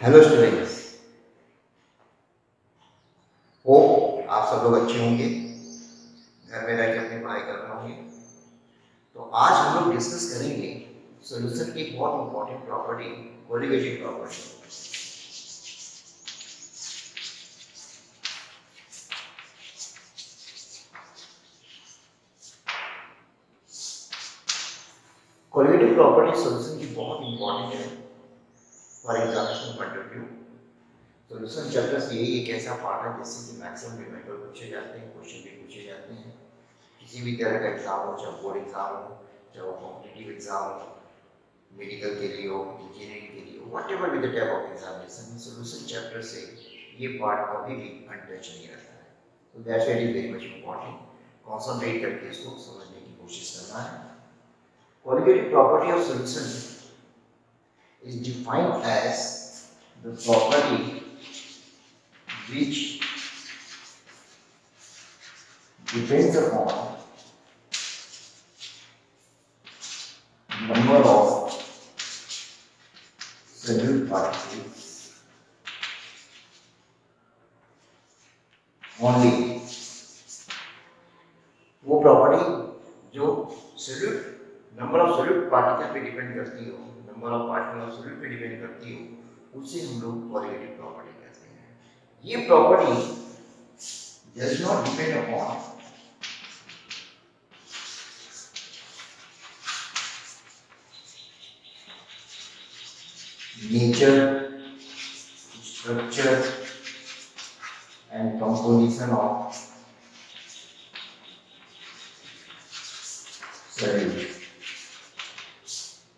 Hello students, hope आप सब लोग अच्छे होंगे, घर में रह के अपनी पढ़ाई कर रहे होंगे। तो आज हम लोग डिस्कस करेंगे सॉल्यूशन की एक बहुत important property, colligative property. Colligative property solution की बहुत इंपॉर्टेंट है for examination point of view. Solution chapter से यही एक ऐसा पार्ट है जिससे कि मैक्सिमम पेपर पूछे जाते हैं, क्वेश्चन भी पूछे जाते हैं। किसी भी तरह का एग्जाम हो, चाहे बोर्ड एग्जाम हो, चाहे कॉम्पिटिटिव एग्जाम हो, मेडिकल के लिए हो, इंजीनियरिंग के लिए हो, whatever be the type of examination, solution chapter से ये पार्ट कभी भी अनटच नहीं रहता है। तो that's why it is very much important, concentrate करके इसको समझने की कोशिश करना है। Qualitative property of solution is defined as the property which depends upon number of solute particles only। वो प्रॉपर्टी जो solute number of solute particle पे डिपेंड करती हो, number of particle of solute पे डिपेंड करती हो, उसे हम लोग क्वालिटेटिव प्रॉपर्टी कहते हैं। ये property does not depend upon nature, structure and composition of solute.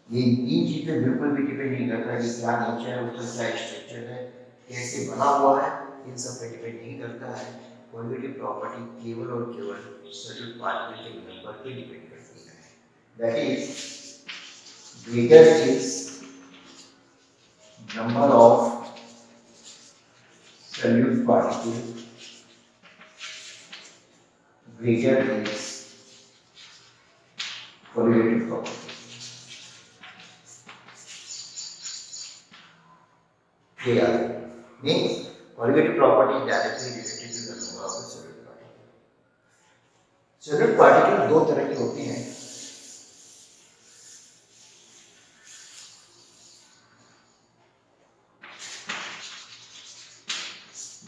ये तीन चीजें बिल्कुल भी डिपेंड नहीं करता कि क्या नेचर है, उसका क्या स्ट्रक्चर है, कैसे बना हुआ है, इन सब पे डिपेंड नहीं करता है। क्वालिटेटिव प्रॉपर्टी केवल और केवल सोल्यूट पार्टिकल के नंबर पे डिपेंड करती है। That is greater is number of solute particle, greater is qualitative property। Clear? Means qualitative property is directly related to the number of the solute particle। solute particle दो तरह की होती हैं।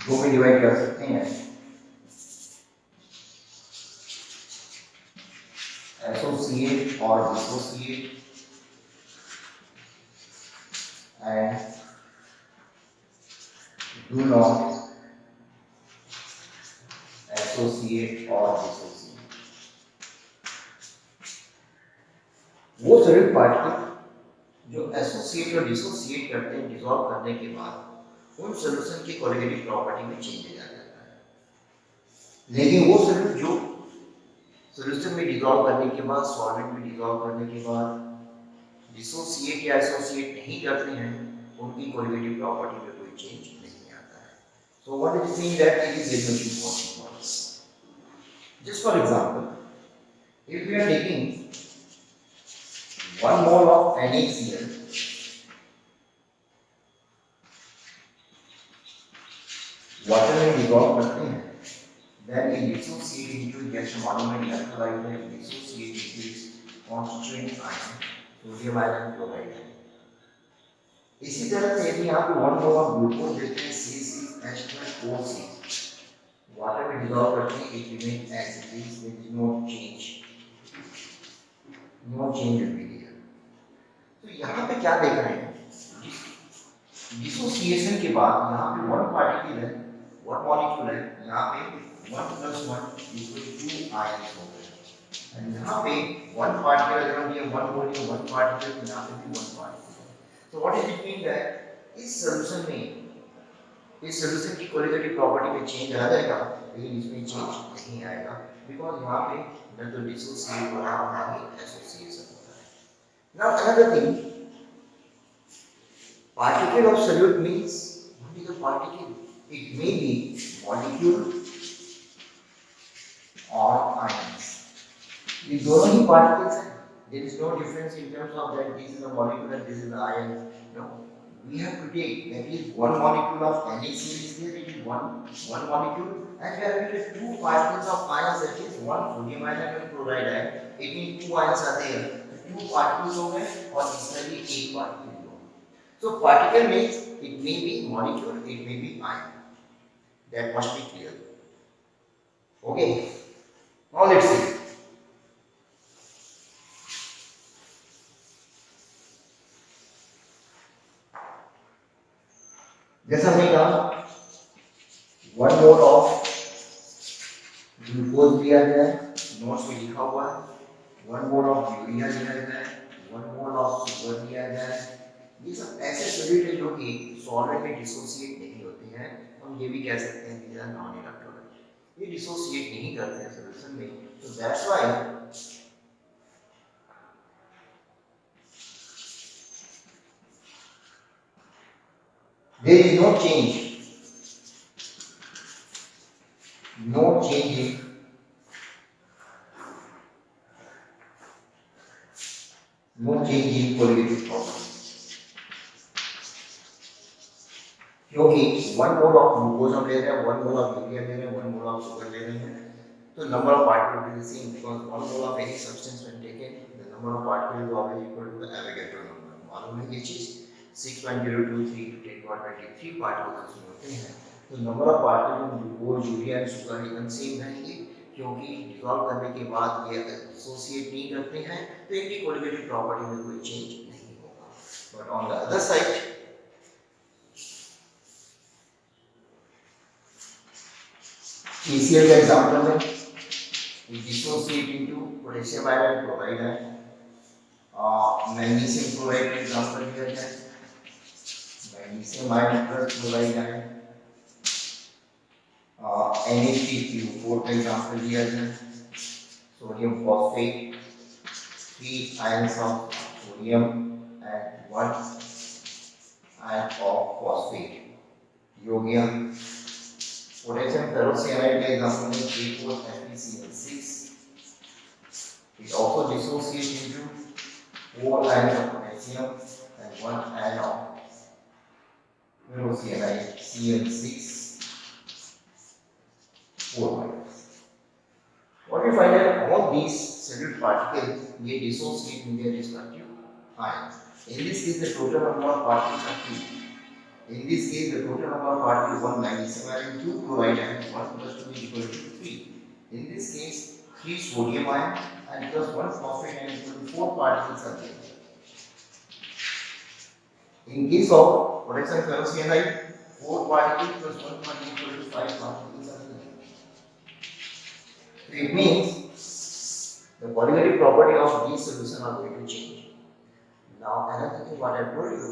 दो में डिवाइड कर सकते हैं, एसोसिएट और dissociate, and do not associate और डिसोसिएट। वो सोल्यूट पार्टिकल जो एसोसिएट और डिसोसिएट करते हैं, डिसॉल्व करने के बाद उन सॉल्यूशन की क्वालिटेटिव प्रॉपर्टी में चेंज आ जाता है। लेकिन वो सोल्यूट जो सॉल्यूशन में डिसॉल्व करने के बाद, सॉल्वेंट में डिसॉल्व करने के बाद डिसोसिएट या एसोसिएट नहीं करते हैं, उनकी क्वालिटेटिव प्रॉपर्टी में कोई चेंज नहीं आता है। So what is mean that it is very important for us. Just for example, if we are taking 1 mole of NaCl, water में डिसॉल्व करते हैं, then it dissociate into gas monomer electrolyte and dissociate into its constituent ion, sodium ion chloride। इसी तरह से यदि आप 1 mole of glucose देते हैं CaCH2O6, वाटर में डिसॉल्व करते हैं, it remains as it is, there is no change will be there। तो यहाँ पे क्या देख रहे हैं, डिसोसिएशन के बाद यहाँ पे वन पार्टिकल है, वन मॉलिक्यूल है, यहाँ पे 1 + 1 = 2 आयंस हो गए। और यहाँ पे वन पार्टिकल अगर हम ये 1 बोलेंगे, वन पार्टिकल, तो यहाँ पे भी 1 पार्टिकल। तो what is it mean that इस सॉल्यूशन में, इस सॉल्यूशन की क्वालिटेटिव प्रॉपर्टी में चेंज आ जाएगा, लेकिन इसमें चेंज नहीं आएगा, बिकॉज यहाँ पे न तो डिसोसिएट हो रहा है, ना ही एसोसिएशन हो रहा है। Now another thing, particle of solute means what is a particle? It may be molecule or ions। ये दोनों ही particles हैं। There is no difference in terms of that this is a molecule and this is an ion। No, we have to take that is one molecule of NaCl is there, it is one molecule, and we are having two particles of ions, that is one sodium ion and one chloride ion. It means two ions are there, two particles हो गए और इसमें भी एक particle हो. So particle means it may be molecule, it may be ion. That must be clear. Okay. Now let's see. जैसा हमने कहा वन मोल ऑफ ग्लूकोज दिया गया है, नोट्स में लिखा हुआ है, वन मोल ऑफ यूरिया दिया गया है, वन मोल ऑफ सुगर दिया गया है. ये सब ऐसे सॉल्यूट है जो कि सॉल्वेंट में डिसोसिएट नहीं होते हैं. हम ये भी कह सकते हैं कि नॉन इलेक्ट्रोलाइट, ये डिसोसिएट नहीं करते हैं सॉल्यूशन में. तो that's why there is no change in colligative property, क्योंकि वन मोल ऑफ ग्लूकोज हम ले रहे हैं, वन मोल ऑफ यूरिया ले रहे हैं, वन मोल ऑफ शुगर ले रहे हैं, तो number of particles will be same because one mole of any substance when taken the number of particles is always equal to the Avogadro number. मालूम है ये चीज 6.023 to 10.23 पार्टिकल्स इसमें होते हैं. तो number of particles in glucose urea and sugar एकदम same रहेंगे, क्योंकि डिसॉल्व करने के बाद ये एसोसिएट नहीं करते हैं, तो इनकी कोलिगेटिव प्रॉपर्टी में कोई चेंज नहीं होगा. But on the other side KCl का एग्जांपल है, we dissociate into potassium ion and chloride ion. Magnesium chloride का एग्जांपल लिया जाए, magnesium ion plus chloride ion. Na3PO4 का एग्जांपल लिया जाए, sodium phosphate, 3 ions of sodium and 1 ion of phosphate. ये हो गया. पोटेशियम फेरोसाइनाइड का एग्जांपल है K4FeCl6. It also dissociates into 4 ions of potassium and 1 ion of ferrocyanide Cl6 4 ions. What we find that all these solute particles they dissociate in their respective ions. In this case, the total number of particles are 2. In this case, the total number of particles 1 magnesium ion, 2 chloride ion, 1 plus 2 is equal to 3. In this case, 3 sodium ion and plus 1 phosphate ion equal to 4 particles are there. In case of potassium ferrocyanide, 4 particles plus 1 particle equal to 5 particles are there. So it means the qualitative property of these solutions are going to change. Now another thing what I told you,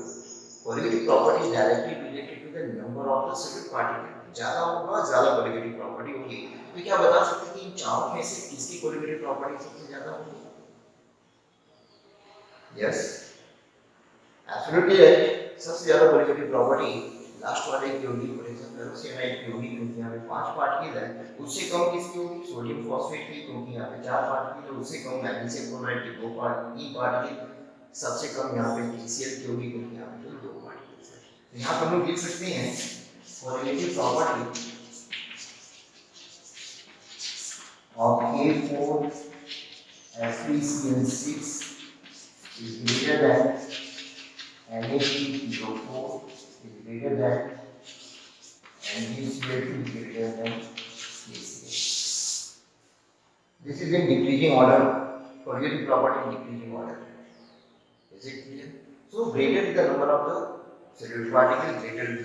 qualitative property is directly related to the number of the solute particle. ज्यादा होगा ज्यादा qualitative property होगी. तो क्या बता सकते हैं कि इन चारों में से किसकी qualitative property सबसे ज्यादा होगी? Yes, absolutely right. सबसे ज्यादा qualitative property लास्ट वाले की होगी, पोटेशियम फेरोसाइनाइड की होगी, क्योंकि यहाँ पे 5 पार्टिकल है. उससे कम किसकी होगी? सोडियम फॉस्फेट की, क्योंकि यहाँ पे 4 पार्टिकल है. उससे कम मैग्नीशियम क्लोराइड की 3 पार्टिकल. सबसे कम यहाँ पे KCl की होगी, क्योंकि यहाँ पे 2 पार्टिकल्स है. तो यहाँ पर हम लोग लिख सकते हैं correlative property of K4FeCl6 is greater than Na3PO4 is greater than NaCl2 is greater than KCl. This is in decreasing order. Qualitative property in decreasing order. Is it clear? So greater is the number of the solute particle, greater is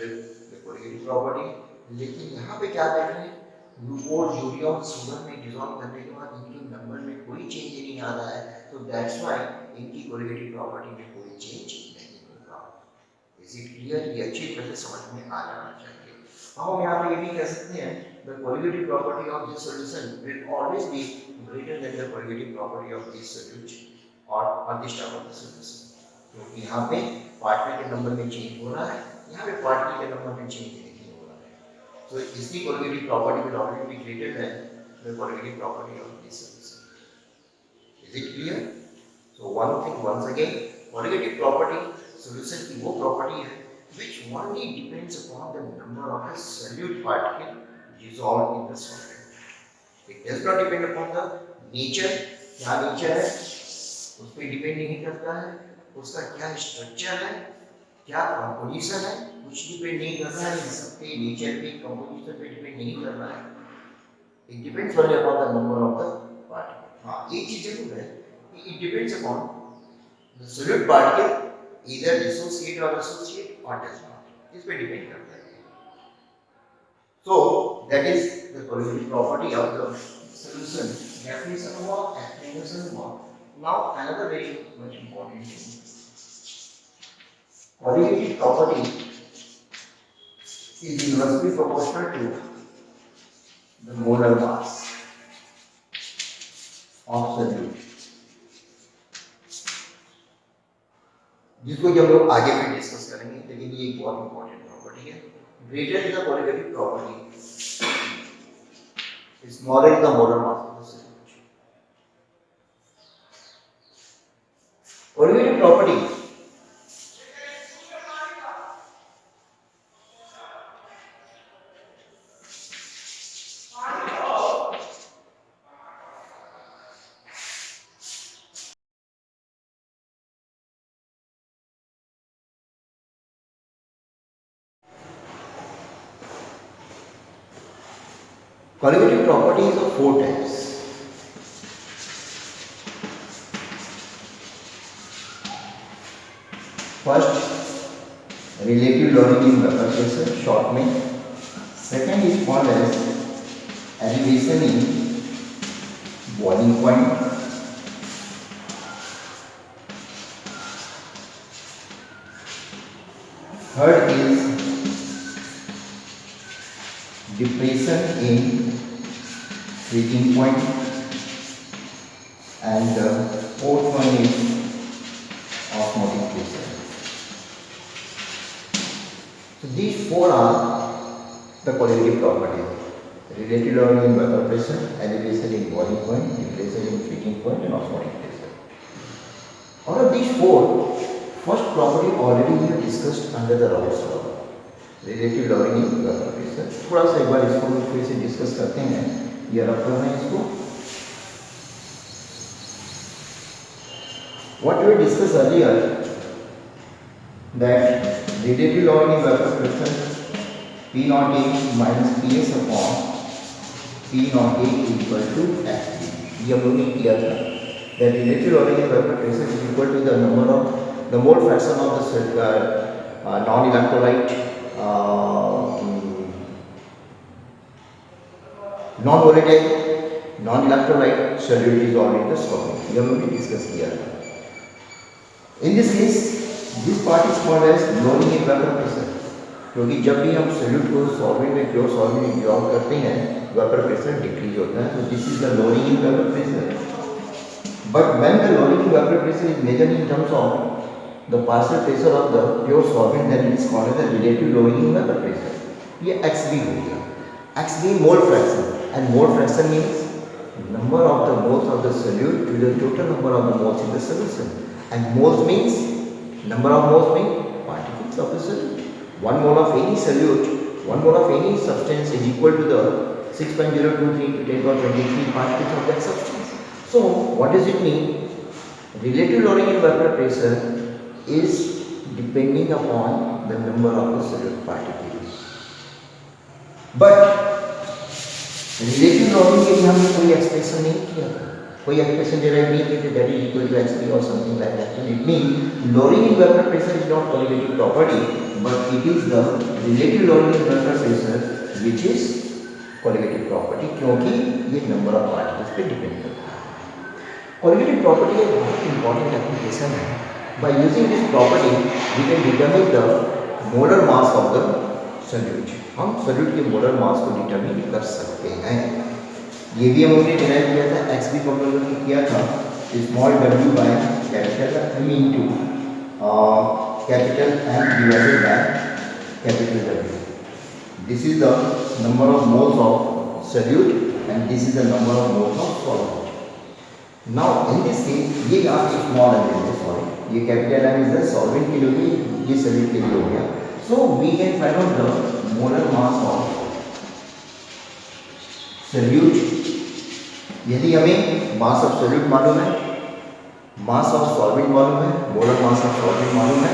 the qualitative property. लेकिन यहाँ पे क्या देख रहे हैं? Glucose urea और sugar में dissolve करने के बाद इनके नंबर में कोई चेंज नहीं आ रहा है. तो दैट्स व्हाई इनकी क्वालिटेटिव प्रॉपर्टी में कोई चेंज नहीं होगा. Is it clear? ये अच्छी तरह से समझ में आ जाना चाहिए. हम यहाँ पे ये भी कह सकते हैं the qualitative property of this solution will always be greater than the qualitative property of this solute और दिस टाइप ऑफ सॉल्यूशन. क्योंकि यहाँ पे पार्टिकल के नंबर में चेंज हो रहा है, यहाँ पे पार्टिकल के नंबर में चेंज नहीं हो रहा है. So इसकी qualitative property will always be greater than the qualitative property of this solution. Is it clear? So one thing once again, qualitative property solution की वो property है which only depends upon the number of the solute particle dissolved in the solvent. It does not depend upon the nature, क्या nature है उस पर depend नहीं करता है, उसका क्या स्ट्रक्चर है, क्या कंपोजिशन है, कुछ डिपेंड नहीं कर रहा है, इन सब पे नेचर पे कंपोजिशन पे डिपेंड नहीं कर रहा है. It depends only upon the number of the particle. हाँ एक चीज जरूर है कि it depends upon the solute particle either dissociate or associate or does not. इस पे डिपेंड करता है. So that is the colligative property of the solution. Definition हुआ, explanation हुआ. Now another very much important thing. Colligative property is inversely proportional to the molar mass of solute. जिसको हम लोग आगे भी डिस्कस करेंगे, लेकिन ये एक बहुत इंपॉर्टेंट प्रॉपर्टी है. Greater is the colligative property, smaller is the molar mass of the solute. Colligative property colligative properties of four types. First, relative lowering in vapor pressure, short में. Second is called as elevation in boiling point. Third is depression in freezing point, and the fourth one is osmotic pressure. So these four are the colligative properties: relative lowering in vapor pressure, elevation in boiling point, depression in freezing point, and osmotic pressure. Out of these four, first property already we have discussed under the Raoult's law. Relative lowering in vapour pressure. थोड़ा सा एक बार इसको फिर से discuss करते हैं. ये रख लो है इसको. What we discussed earlier, that relative lowering in vapor pressure P naught A minus PS upon P naught A equal to F3. ये हम लोग ने किया था. That relative lowering in vapor pressure is equal to the number of the mole fraction of the non-electrolyte non-volatile non-electrolyte solute dissolved in the solvent. ये हम लोग ने डिस्कस किया था. In this case, this part is called as lowering in vapor pressure, क्योंकि जब भी हम solute को solvent में प्योर solvent में dissolve करते हैं, vapor pressure decrease होता है. So this is the lowering in vapor pressure. But when the lowering in vapor pressure is measured in terms of the partial pressure of the pure solvent, then it is called as the relative lowering in vapor pressure. ये XV हो गया. XV mole fraction, and mole fraction means number of the moles of the solute to the total number of the moles in the solution, and moles means number of moles means particles of the solute. One mole of any solute, one mole of any substance is equal to the 6.023 into 10 power 23 particles of that substance. So what does it mean? Relative lowering in vapor pressure is depending upon the number of the solute particles. But relative lowering के लिए हमने कोई expression नहीं किया था, कोई expression derive नहीं किया था that is equal to XP or something like that. So it means lowering in vapor pressure is not colligative property, but it is the relative lowering in vapor pressure which is colligative property, क्योंकि ये number of particles पे depend करता है. Colligative property एक बहुत important application है. By using this property, we can determine the molar mass of the solute. हम solute के molar mass को determine कर सकते हैं. ये भी हम लोगों ने डिराइव किया था. x भी हम लोगों ने किया था small w by capital M into capital M divided by capital W. This is the number of moles of solute and this is the number of moles of solvent. Now in this case, ये आप small m है, sorry, ये capital M is the solvent के लिए, ये solute के लिए हो गया. So we can find out the molar mass of solute. यदि हमें मास ऑफ सोल्यूट मालूम है, मास ऑफ सॉल्वेंट मालूम है, मोलर मास ऑफ सॉल्वेंट मालूम है,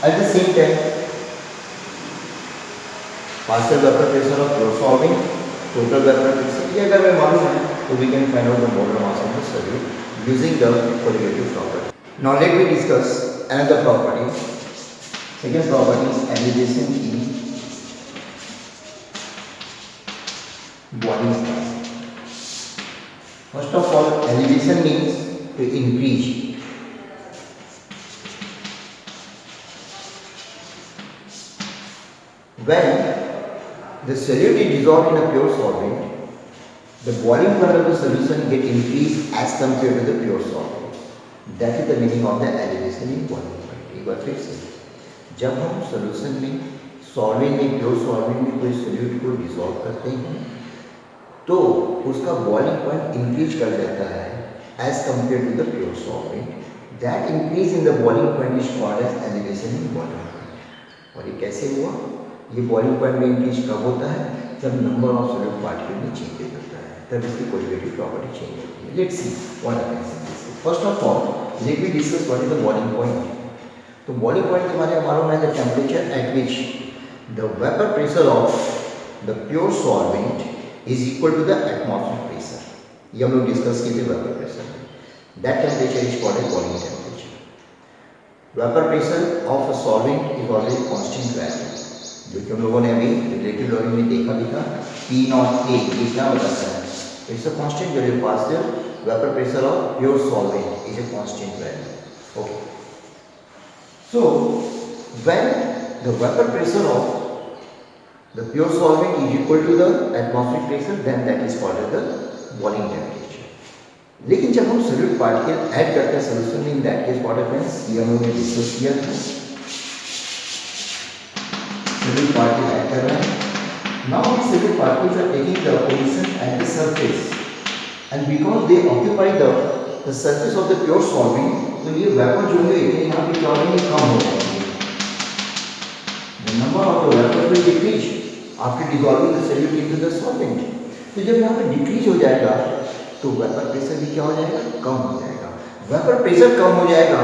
at the same time partial vapour pressure of pure solvent, total vapour pressure, ये अगर हमें मालूम है तो we can find out the molar mass of the solute using the colligative property. Now let me discuss another property. Second property is elevation in body. First of all, elevation means to increase. When the solute is dissolved in a pure solvent, the boiling point of the solution get increased as compared to the pure solvent. That is the meaning of the elevation in boiling point. एक बार फिर से, जब हम solution में solvent में pure solvent में कोई solute को dissolve करते हैं तो उसका बॉइलिंग पॉइंट इंक्रीज कर जाता है as compare to the pure solvent. That increase in the boiling point is called as elevation in boiling point. और ये कैसे हुआ? ये बॉइलिंग पॉइंट में इंक्रीज कब होता है? जब नंबर ऑफ सॉल्यूट पार्टिकल में चेंजेस होता है, तब इसकी कोलिगेटिव प्रॉपर्टी चेंज होती है। Let's see what happens. First of all let me discuss what is the boiling point. तो बॉइलिंग पॉइंट के बारे में मालूम है the temperature at which the vapour pressure of the pure solvent is equal to the atmospheric pressure. ये हम लोग discuss किए थे वेपर प्रेशर में। That temperature is called boiling temperature. Vapour pressure of a solvent is always constant value, जो कि हम लोगों ने अभी रिलेटिव लॉजिक में देखा भी था। P नॉट A ये क्या बताता है? It's a constant value pass the vapour pressure of pure solvent is a constant value. Okay, so when the vapour pressure of the pure solvent is equal to the atmospheric pressure, then that is called as the boiling temperature. लेकिन जब हम solute particle add करते हैं solution में, in that case what happens? ये हम लोगों ने डिस्कस किया था। solute particle ऐड कर रहे हैं। Now these solute particles are taking the position at the surface, and because they occupy the surface of the pure solvent, तो ये vapor जो है यहाँ पे क्या होंगे? कम हो जाएंगे। The number of the vapor will decrease after dissolving the solute into the solvent. तो जब यहाँ पे डिक्रीज हो जाएगा तो वेपर प्रेशर भी क्या हो जाएगा? कम हो जाएगा। वेपर प्रेशर कम हो जाएगा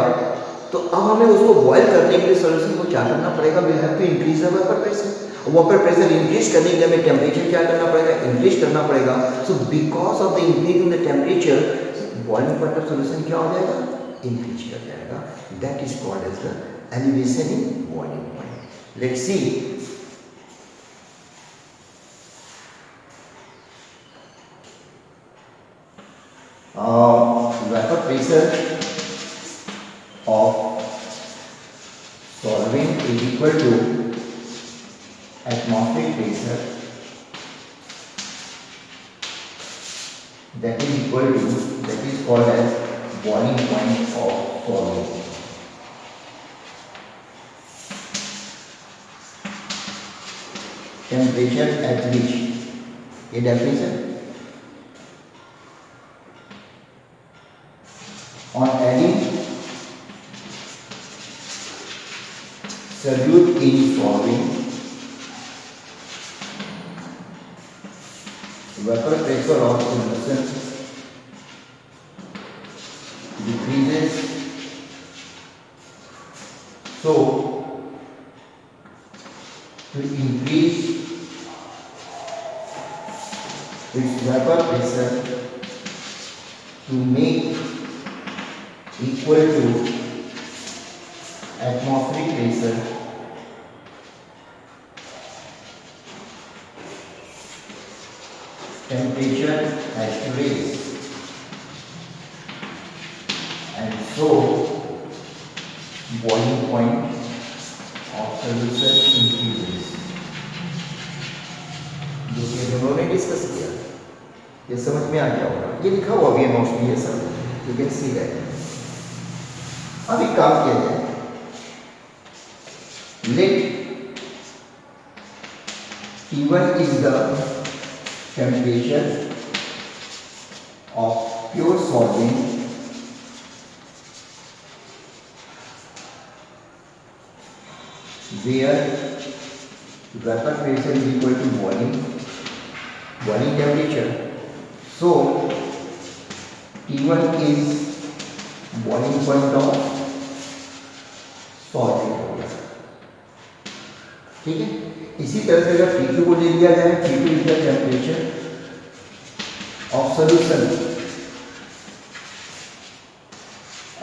तो अब हमें उसको बॉयल करने के लिए सॉल्यूशन को क्या करना पड़ेगा? We have to increase the vapour pressure. Vapour pressure increase करने के लिए हमें टेम्परेचर क्या करना पड़ेगा? इंक्रीज करना पड़ेगा। So because of the increase in the temperature, boiling point of solution क्या हो जाएगा? इंक्रीज कर जाएगा। That is called as the elevation in boiling point. Let's see vapor pressure of solvent is equal to atmospheric pressure, that is equal to, that is called as boiling point of solvent. Temperature at which, ये definition, on adding solute in solvent, vapor pressure of solution decreases, so to increase its vapor pressure to make equal to atmospheric pressure, temperature has to raise, and so boiling point of solution increases। जो कि हम लोगों ने discuss किया, ये समझ में आ गया होगा। ये लिखा हुआ भी है नोट्स में, ये सब यू कैन सी दैट। अब एक काम किया जाए, late T1 is the temperature of pure solvent where vapor pressure is equal to boiling temperature. So T1 is boiling point of solvent हो गया, ठीक है। इसी तरह से अगर T2 को ले लिया जाए, T2 is the temperature of solution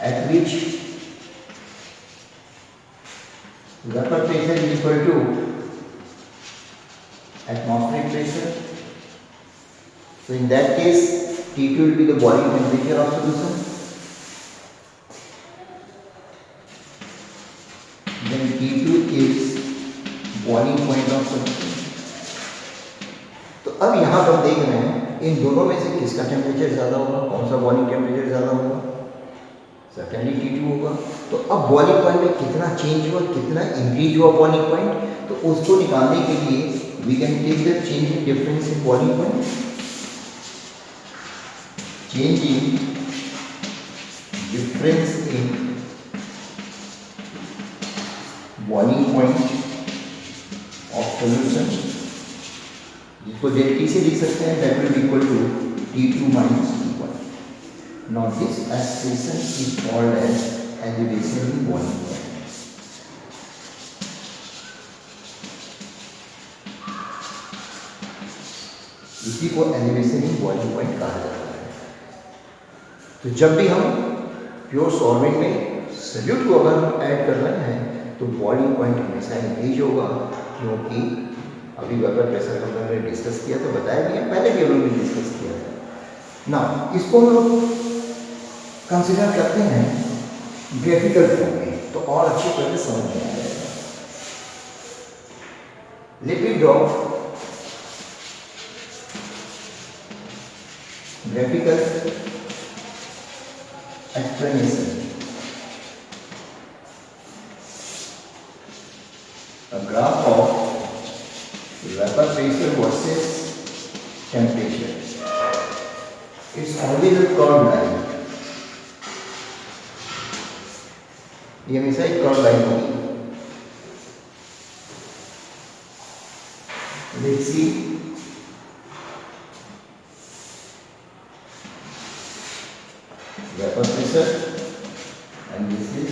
at which vapor pressure is equal to atmospheric pressure. So in that case T2 will be the boiling temperature of solution. Then T2 is boiling point of solution. तो अब यहाँ पर देख रहे हैं इन दोनों में से किसका टेम्परेचर ज़्यादा होगा, कौन सा बॉइलिंग टेम्परेचर ज़्यादा होगा, सेकेंडली T2 होगा। तो अब बॉइलिंग पॉइंट में कितना चेंज हुआ, कितना इंक्रीज हुआ बॉइलिंग पॉइंट, तो उसको निकालने के लिए we can take the change in difference in boiling point, change in difference in boiling point of solution, जिसको डेल्टी से लिख सकते हैं, that will be equal to T2 minus T1। Now this expression is called as elevation in boiling point. इसी को elevation in boiling point कहा जाता है। तो जब भी हम प्योर सॉल्वेंट में सॉल्यूट को अगर हम ऐड कर रहे हैं तो बॉइलिंग पॉइंट हमेशा इंक्रीज होगा, क्योंकि अभी वेपर प्रेशर का हमने डिस्कस किया तो बताया गया, पहले भी हम लोग डिस्कस किया था ना। इसको हम लोग कंसिडर करते हैं ग्राफिकल फॉर्म में तो और अच्छी तरह से समझ में आ जाएगा। Lipid drop graphical explanation. A graph of vapor pressure versus temperature. It's always a curved line. ये हमेशा एक कर्व लाइन होगी। Let's see. Vapor pressure and this is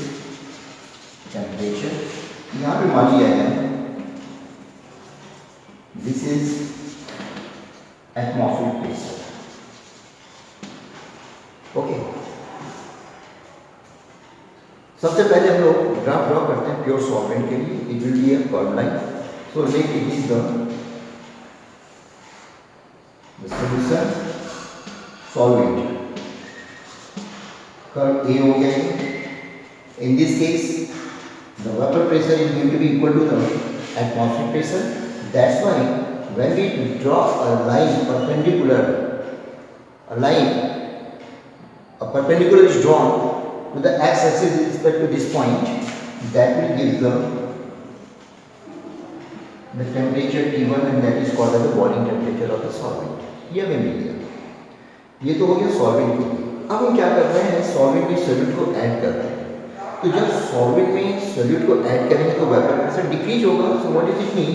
temperature. यहाँ पे मान लिया है this is atmospheric pressure. Okay. सबसे पहले हम लोग ग्राफ ड्रॉ करते हैं प्योर सॉल्वेंट के लिए। It will be a curve line, so let it is the solution solvent. Curve A हो गया है। In this case the vapour pressure is going to be equal to the atmospheric pressure, that's why when we draw a line perpendicular, a perpendicular is drawn to the x-axis with respect to this point, that will give the temperature T1 and that is called as the boiling temperature of the solvent. ये हमें मिल गया। ये तो हो गया solvent के लिए। अब हम क्या कर रहे हैं, सॉल्वेंट में सोल्यूट को ऐड कर रहे हैं। तो जब सॉल्वेंट में सोल्यूट को ऐड करेंगे तो वेपर प्रेशर डिक्रीज होगा। So what is it mean,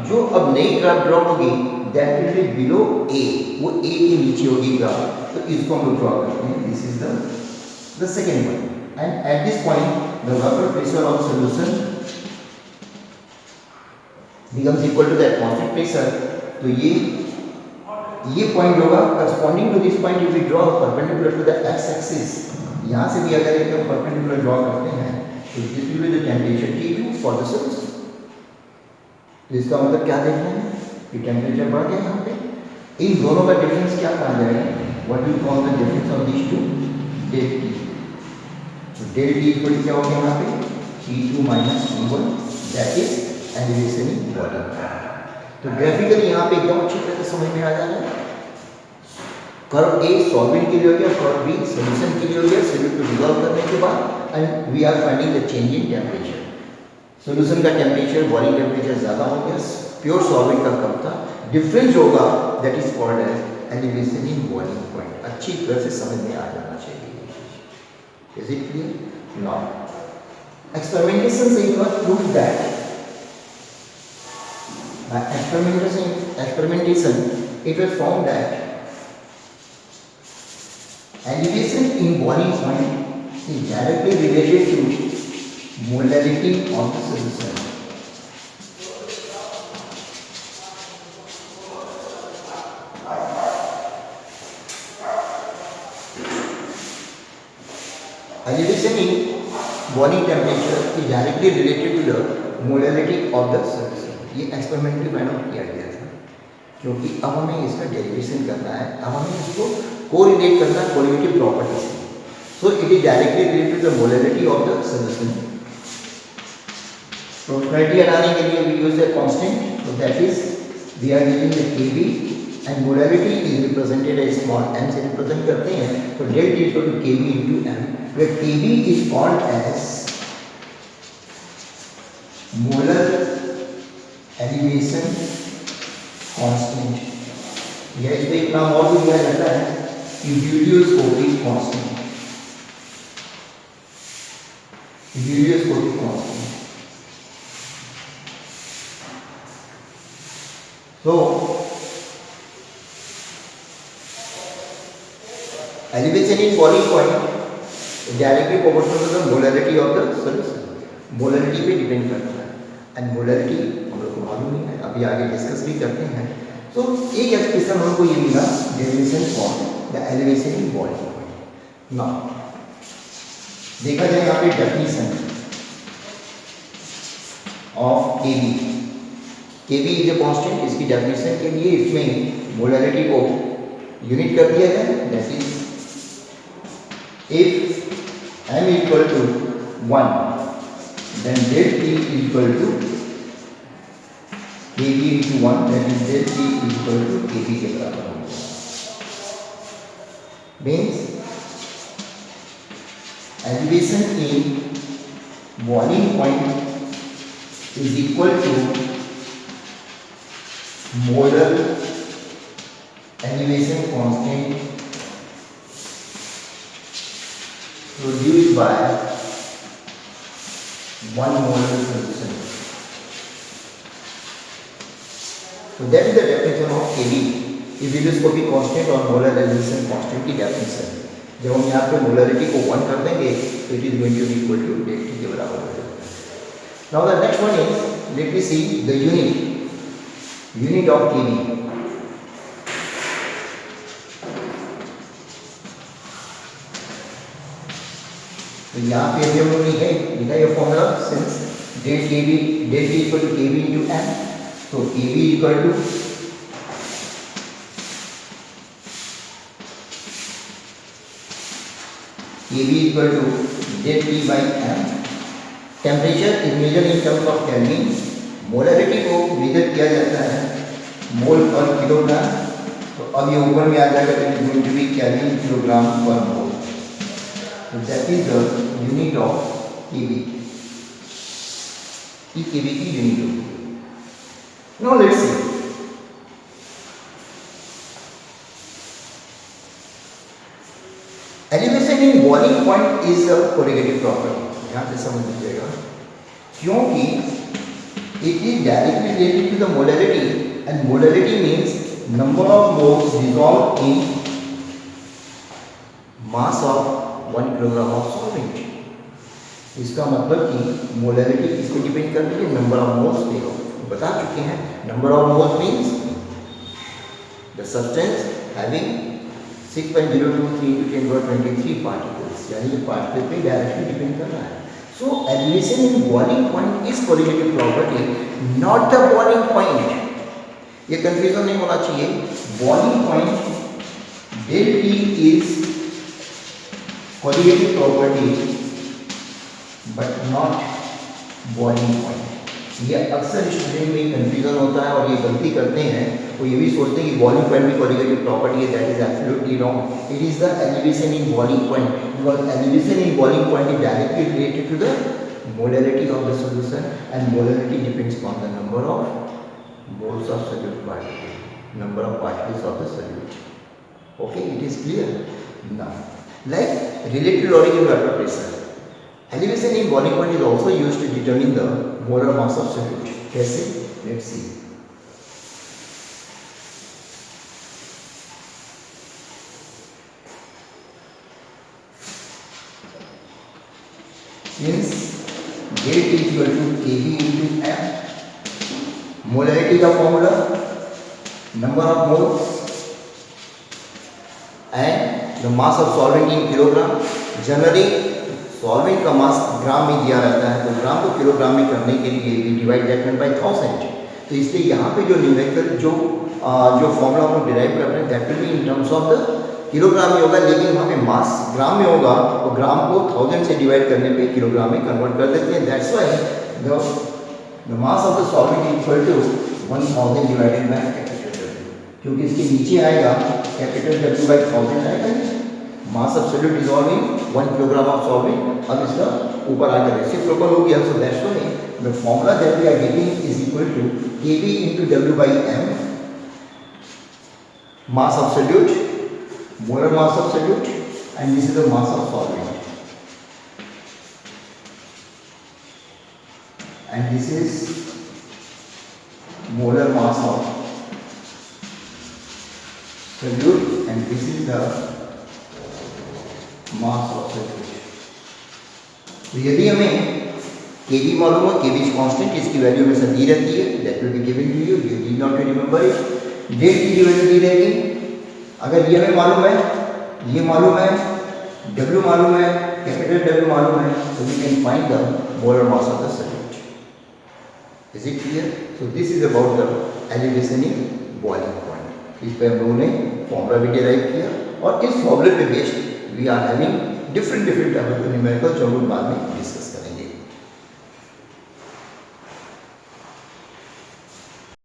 जो अब नई ग्राफ ड्रॉ होगी दैट विल बी बिलो ए, वो ए के नीचे होगी ग्राफ। तो इसको हम लोग ड्रॉ करते हैं। This is the second one, and at this point the vapor pressure of solution becomes equal to the atmospheric pressure. तो ये पॉइंट होगा corresponding to this point if we draw perpendicular to the x-axis। यहाँ से भी अगर एक perpendicular draw करते हैं तो this will be the temperature T2 for the solution। तो इसका मतलब क्या देखना है कि टेम्परेचर बढ़ गया यहाँ पे। इन दोनों का डिफरेंस क्या कहा जाएगा, what do you call the difference of these two, del T। तो del T इक्वल क्या हो गया यहाँ पे T2 minus T1, that is elevation in boiling. तो ग्राफिकली यहाँ पे एकदम अच्छी तरह से समझ में आ जाएगा। कर्व ए सॉल्वेंट के लिए हो गया, कर्व बी सॉल्यूशन के लिए हो गया। सॉल्यूट को डिसॉल्व करने के बाद and we are finding the change in temperature. Solution का टेम्परेचर, बॉइलिंग टेम्परेचर ज़्यादा हो गया, प्योर सॉल्वेंट का कम था। डिफरेंस होगा that is called as elevation in boiling point. अच्छी तरह से समझ में आ जाना चाहिए। Is it clear? Now, experimentation से एक बार prove that experimentation, it was found that elevation in boiling point is directly related to molarity of the solution. Elevation in boiling temperature is directly related to the molarity of the solution. ये experimentally find out किया गया था, क्योंकि अब हमें इसका derivation करना है, अब हमें इसको कोरिलेट करना है कोलिगेटिव प्रॉपर्टी से. So it is directly related to the molarity of the solution. Proportionality हटाने के लिए we use the constant, so that is we are using the Kb and molarity is represented as small m से represent करते हैं. तो del T equal to Kb into m, where Kb is called as molar elevation constant. यह इसमें एक नाम और भी दिया जाता है, ebullioscopic constant. Ebullioscopic constant. So elevation in boiling point directly proportional to the molarity of the solution. Molarity पे डिपेंड करता है, एंड मोलरिटी हम लोग को मालूम नहीं है, अभी आगे डिस्कस भी करते हैं. तो एक एक्सप्रेशन हम लोग को ये मिला, derivation for the elevation in boiling point. Now देखा जाए यहाँ पे definition of Kb. Kb is a constant. इसकी डेफिनेशन के लिए इसमें मोलरिटी को यूनिट कर दिया जाए, that is if m equal to 1, then del T is equal to Kb into 1, that is del T is equal to Kb के बराबर होगा. Means elevation in boiling point is equal to molar elevation constant produced by 1 molar solution. So that is the definition of Kb. Ebullioscopic constant और molar elevation constant की definition. जब हम यहाँ पे molarity को 1 कर देंगे तो it is going to be equal to del T के बराबर हो जाएगा. Now the next one is, let me see the unit of Kb. तो यहाँ पे हम लोग लिखा है formula, since del T equal to Kb into m. तो Kb equal to del T by m. Temperature is measure in terms of kelvin. Molarity को measure किया जाता है मोल पर किलोग्राम. तो अब ये ऊपर में आ जाएगा, तो it is going to be kelvin kilogram पर mole. So that is the unit of Kb. Kb की unit होगी. Now let's see. Elevation in boiling point is a correlative property. यहाँ से समझ लीजिएगा, क्योंकि it is directly related to the molarity, and molarity means number of moles dissolved in mass of 1 kilogram of solvent. इसका मतलब कि molarity इसको depend करती है नंबर ऑफ मोल्स पे. बता चुके हैं, number of moles means the substance having 6.023 × 1023 particles, यानी ये पार्टिकल पे डायरेक्टली डिपेंड कर रहा है. So elevation in boiling point is colligative property, not the boiling point. ये कंफ्यूजन नहीं होना चाहिए. Boiling point del T is colligative property but not boiling point. ये अक्सर स्टूडेंट में कंफ्यूजन होता है और ये गलती करते हैं. वो ये भी सोचते हैं कि बॉइलिंग पॉइंट भी कोरिलेटिव प्रॉपर्टी है. That is absolutely wrong. It is the elevation in boiling point, because elevation in boiling point is directly related to the molarity of the solution, and molarity depends on the number of moles of solute particle, number of particles of the solute. Okay, it is clear now. Like related loading in vapor pressure, elevation in boiling point is also used to determine the molar mass of solute. कैसे? Let's see. डेट equal to Kb into m. Molarity का formula number of moles and the mass of solvent in kilogram. Generally solvent का mass ग्राम में दिया रहता है, तो ग्राम को किलोग्राम में करने के लिए वी डिवाइड दैट बाय 1000. तो इसलिए यहाँ पे जो न्यूमेरिकल जो फॉर्मूला हम लोग डिराइव कर रहे हैं that will be in terms of the kilogram में होगा, लेकिन वहाँ पे मास ग्राम में होगा तो ग्राम को 1000 से डिवाइड करने पे किलोग्राम में कन्वर्ट कर देते हैं. That's why the mass of the solvent equal to 1000 divided by capital W, क्योंकि इसके नीचे आएगा कैपिटल W बाय 1000 आएगा. Mass of solute dissolving 1 kilogram of solvent. अब इसका ऊपर आकर रेसिप्रोकल हो गया. So that's why the formula that we are getting is equal to Kb into W by m, mass of solute, molar mass of solute, and this is the mass of solvent, and this is molar mass of solute, and this is the mass of solute. तो यदि हमें Kb मालूम है, Kb is constant, इसकी value हमेशा दी रहती है, that will be given to you, you need not to remember it. डेट की वैल्यू दी रहेगी. अगर ये हमें मालूम है, ये मालूम है, W मालूम है, कैपिटल W मालूम है, तो we can find the molar mass of the solvent. Is it clear? So this is about the elevation in boiling point. इस पर हम लोगों ने फॉर्मूला भी डिराइव किया और इस फॉर्मूले पे based we are having different numerical जो हम लोग बाद में डिस्कस